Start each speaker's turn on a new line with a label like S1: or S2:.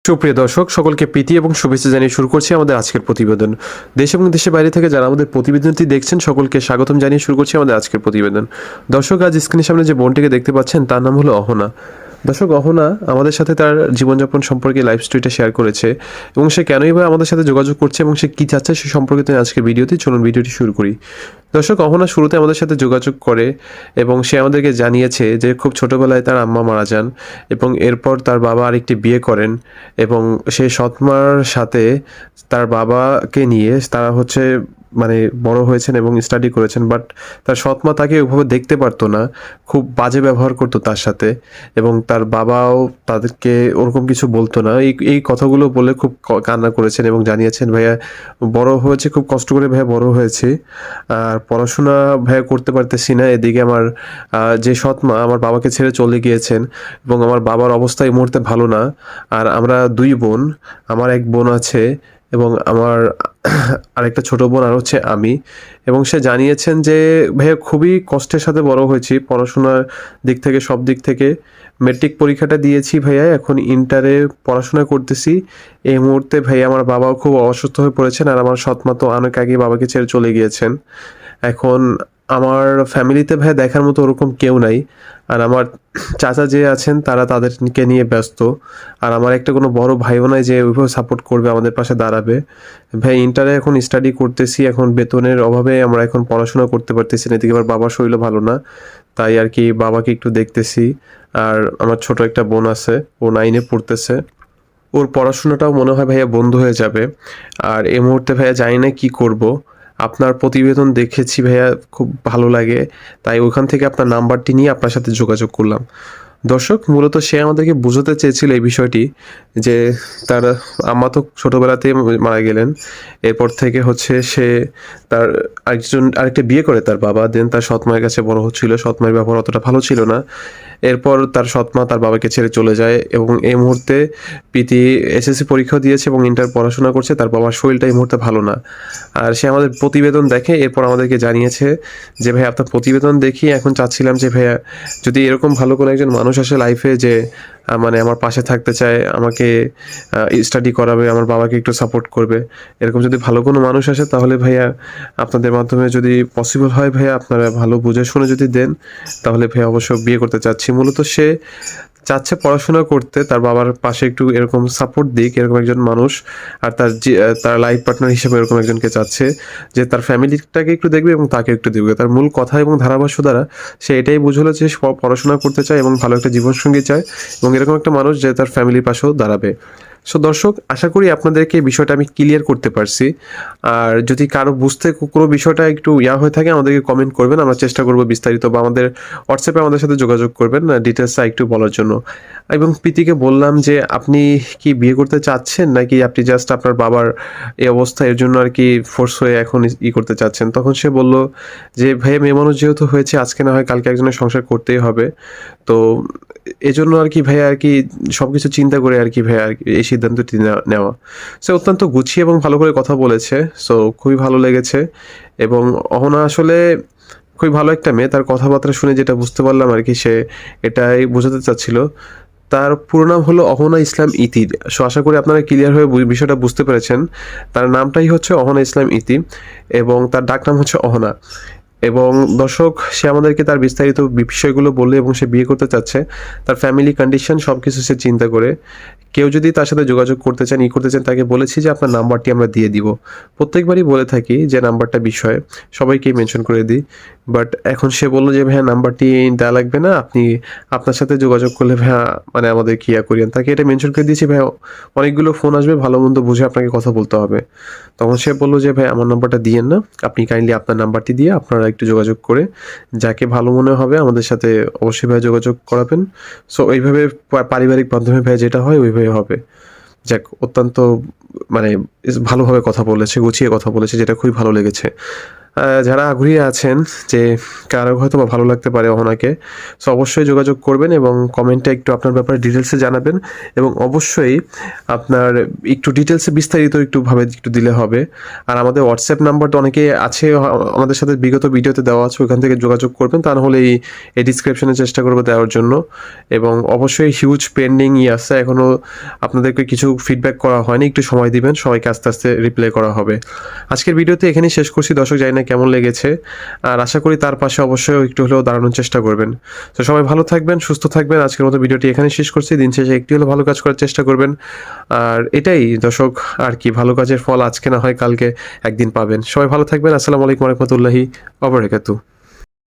S1: সুপ্রিয় দর্শক সকলকে প্রীতি এবং শুভেচ্ছা জানিয়ে শুরু করছি আমাদের আজকের প্রতিবেদন। দেশ এবং দেশের বাইরে থেকে যারা আমাদের প্রতিবেদনটি দেখছেন সকলকে স্বাগতম জানিয়ে শুরু করছি আমাদের আজকের প্রতিবেদন। দর্শক, আজ স্ক্রিনের সামনে যে বোনটিকে দেখতে পাচ্ছেন তার নাম হলো অহনা। দর্শক, অহনা আমাদের সাথে তার জীবনযাপন সম্পর্কে লাইভ স্টোরিটা শেয়ার করেছে এবং সে কেনই বা আমাদের সাথে যোগাযোগ করছে এবং সে কী চাচ্ছে সে সম্পর্কে আজকের ভিডিওতে চলুন ভিডিওটি শুরু করি। দর্শক, অহনা শুরুতে আমাদের সাথে যোগাযোগ করে এবং সে আমাদেরকে জানিয়েছে যে খুব ছোটোবেলায় তার আম্মা মারা যান এবং এরপর তার বাবা আরেকটি বিয়ে করেন এবং সেই সৎমার সাথে তার বাবাকে নিয়ে তারা মানে বড় হয়েছেন এবং স্টাডি করেছেন, বাট তার সৎমা তাকে ওইভাবে দেখতে পারতো না, খুব বাজে ব্যবহার করতো তার সাথে এবং তার বাবাও তাদেরকে ওরকম কিছু বলতো না। এই এই কথাগুলো বলে খুব কান্না করেছেন এবং জানিয়েছেন ভাইয়া বড় হয়েছে, খুব কষ্ট করে ভাইয়া বড় হয়েছে, আর পড়াশোনা ভাইয়া করতে পারতেছি না। এদিকে আমার যে সৎমা আমার বাবাকে ছেড়ে চলে গিয়েছেন এবং আমার বাবার অবস্থা এই মুহূর্তে ভালো না। আর আমরা দুই বোন, আমার এক বোন আছে এবং আমার আরেকটা ছোট বোন আর হচ্ছে আমি। এবং সে জানিয়েছেন যে ভাইয়া খুবই কষ্টের সাথে বড় হয়েছি, পড়াশোনার দিক থেকে সব দিক থেকে। মেট্রিক পরীক্ষাটা দিয়েছি ভাইয়া, এখন ইন্টারে পড়াশোনা করতেছি। এই মুহূর্তে ভাইয়া আমার বাবাও খুব অসুস্থ হয়ে পড়েছেন আর আমার সৎমা তো অনেক আগে বাবাকে ছেড়ে চলে গিয়েছেন। এখন আমার ফ্যামিলিতে ভাইয়া দেখার মতো ওরকম কেউ নাই, আর আমার চাচা যে আছেন তারা তাদেরকে নিয়ে ব্যস্ত, আর আমার একটা কোনো বড় ভাইও নাই যে ওইভাবে সাপোর্ট করবে, আমাদের পাশে দাঁড়াবে। ভাই ইন্টারে এখন স্টাডি করতেছি, এখন বেতনের অভাবে আমরা এখন পড়াশোনা করতে পারতেছি না। এদিকে আমার বাবার শরীরও ভালো না, তাই আর কি বাবাকে একটু দেখতেছি। আর আমার ছোট একটা বোন আছে, ও 9-এ পড়তেছে, ওর পড়াশোনাটাও মনে হয় ভাইয়া বন্ধ হয়ে যাবে। আর এই মুহূর্তে ভাইয়া জানি না কী করব। আপনার প্রতিবেদন দেখেছি ভাইয়া, খুব ভালো লাগে, তাই ওইখান থেকে আপনার নাম্বারটি নিয়ে আপনার সাথে যোগাযোগ করলাম। দর্শক, মূলত সে আমাদেরকে বোঝাতে চেয়েছিল এই বিষয়টি যে তার আম্মা তো ছোটোবেলাতেই মারা গেলেন, এরপর থেকে সে তার আরেকটা বিয়ে করে তার বাবা, দেন তার সৎমায়ের কাছে বড় হচ্ছিল, সৎমায়ের ব্যবহার অতটা ভালো ছিল না। এরপর তার সৎমা তার বাবাকে ছেড়ে চলে যায় এবং এই মুহূর্তে প্রীতি এসএসসি পরীক্ষা দিয়েছে এবং ইন্টার পড়াশোনা করছে, তার বাবার শরীরটা এই মুহূর্তে ভালো না। আর সে আমাদের প্রতিবেদন দেখে এরপর আমাদেরকে জানিয়েছে যে ভাই আপনার প্রতিবেদন দেখি এখন চাচ্ছিলাম যে ভাইয়া যদি এরকম ভালো কোনো একজন মানুষ আসে লাইফে যে মানে আমার পাশে থাকতে চায়, আমাকে স্টাডি করাবে, আমার বাবাকে একটু সাপোর্ট করবে, এরকম যদি ভালো কোনো মানুষ আসে তাহলে ভাইয়া আপনাদের মাধ্যমে যদি পসিবল হয় ভাইয়া আপনারা ভালো বুঝে শুনে যদি দেন তাহলে ভাইয়া অবশ্য বিয়ে করতে চাচ্ছি। মূলত সে চাচ্ছে পড়াশোনা করতে, তার বাবার পাশে একটু এরকম সাপোর্ট দিক এরকম একজন মানুষ, আর তার লাইফ পার্টনার হিসেবে এরকম একজনকে চাচ্ছে যে তার ফ্যামিলিটাকে একটু দেখবে এবং তাকে একটু দেখবে। তার মূল কথা এবং ধারাভাষ্য দ্বারা সে এটাই বুঝলো যে সে পড়াশোনা করতে চায় এবং ভালো একটা জীবনসঙ্গী চায় এবং এরকম একটা মানুষ যে তার ফ্যামিলির পাশেও দাঁড়াবে। সো দর্শক, আশা করি আপনাদেরকে এই বিষয়টা আমি ক্লিয়ার করতে পারছি। আর যদি কারো বুঝতে কোনো বিষয়টা একটু হয়ে থাকে আমাদেরকে কমেন্ট করবেন, আমরা চেষ্টা করবো বিস্তারিত, বা আমাদের হোয়াটসঅ্যাপে আমাদের সাথে যোগাযোগ করবেন ডিটেলসটা একটু বলার জন্য। এবং প্রীতিকে বললাম যে আপনি কি বিয়ে করতে চাচ্ছেন নাকি আপনি জাস্ট আপনার বাবার এই অবস্থা এর জন্য আর কি ফোর্স হয়ে এখন করতে চাচ্ছেন। তখন সে বলল যে ভাইয়া মেয়ে মানুষ যেহেতু হয়েছে আজকে না হয় কালকে একজনের সংসার করতেই হবে, তো এজন্য আর কি ভাইয়া আর কি সব কিছু চিন্তা করে আর কি ভাইয়া আর কি এই সিদ্ধান্তটি নেওয়া। সে অত্যন্ত গুছিয়ে এবং ভালো করে কথা বলেছে, সো খুবই ভালো লেগেছে। এবং অহনা আসলে খুবই ভালো একটা মেয়ে, তার কথাবার্তা শুনে যেটা বুঝতে পারলাম আর কি সে এটাই বোঝাতে চাচ্ছিল। তার পুরো নাম হলো অহনা ইসলাম ইতি। সো আশা করি আপনারা ক্লিয়ার হয়ে বিষয়টা বুঝতে পেরেছেন। তার নামটাই হচ্ছে অহনা ইসলাম ইতি এবং তার ডাক নাম হচ্ছে অহনা। এবং দর্শক, সে আমাদেরকে তার বিস্তারিত বিষয়গুলো বললে এবং সে বিয়ে করতে চাচ্ছে, তার ফ্যামিলি কন্ডিশন সব কিছু সে চিন্তা করে। কেউ যদি তার সাথে যোগাযোগ করতে চান করতে চান তাকে বলেছি যে আপনার নাম্বারটি আমরা দিয়ে দিব। প্রত্যেকবারই বলে থাকি যে নাম্বারটা বিষয়ে সবাইকেই মেনশন করে দিই, বাট এখন সে বললো যে ভাইয়া নাম্বারটি দেওয়া লাগবে না, আপনি আপনার সাথে যোগাযোগ করলে ভাইয়া মানে আমাদের কি করিয়েন। তাকে এটা মেনশন করে দিয়েছি ভাইয়া অনেকগুলো ফোন আসবে, ভালো মন্দ বুঝে আপনাকে কথা বলতে হবে। তখন সে বললো যে ভাই আমার নাম্বারটা দিয়েন না, আপনি কাইন্ডলি আপনার নাম্বারটি দিয়ে আপনারা একটু যোগাযোগ করে যাকে ভালো মনে হবে আমাদের সাথে অবশ্যই ভাই যোগাযোগ করাবেন। সো এইভাবে পারিবারিক মাধ্যমে ভাই যেটা হয় ওইভাবে হবে। যাক, অত্যন্ত মানে ভালোভাবে কথা বলেছে, গুছিয়ে কথা বলেছে, যেটা খুবই ভালো লেগেছে। যারা আগ্রহী আছেন যে কারো হয়তো বা ভালো লাগতে পারে ওনাকে, সো অবশ্যই যোগাযোগ করবেন এবং কমেন্টে একটু আপনার ব্যাপারে ডিটেলসে জানাবেন এবং অবশ্যই আপনার একটু ডিটেলসে বিস্তারিত একটুভাবে একটু দিলে হবে। আর আমাদের হোয়াটসঅ্যাপ নাম্বারটা অনেকে আছে আমাদের সাথে বিগত ভিডিওতে দেওয়া আছে, ওখান থেকে যোগাযোগ করবেন, তা নাহলে এই ডিসক্রিপশনে চেষ্টা করবো দেওয়ার জন্য। এবং অবশ্যই হিউজ পেন্ডিং আছে, এখনও আপনাদেরকে কিছু ফিডব্যাক করা হয়নি, একটু সময় দিবেন, সবাইকে আস্তে আস্তে রিপ্লাই করা হবে। আজকের ভিডিওতে এখানেই শেষ করছি দর্শক, জানি না কেমন লেগেছে, আর আশা করি তার পাশে অবশ্যই একটু হলেও দাঁড়ানোর চেষ্টা করবেন। তো সবাই ভালো থাকবেন, সুস্থ থাকবেন। আজকের মতো ভিডিওটি এখানে শেষ করছি। দিন শেষে একটি হলেও ভালো কাজ করার চেষ্টা করবেন, আর এটাই দর্শক আর কি, ভালো কাজের ফল আজকে না হয় কালকে একদিন পাবেন। সবাই ভালো থাকবেন। আসসালামু আলাইকুম রহমতুল্লাহি ওয়া বারাকাতুহু।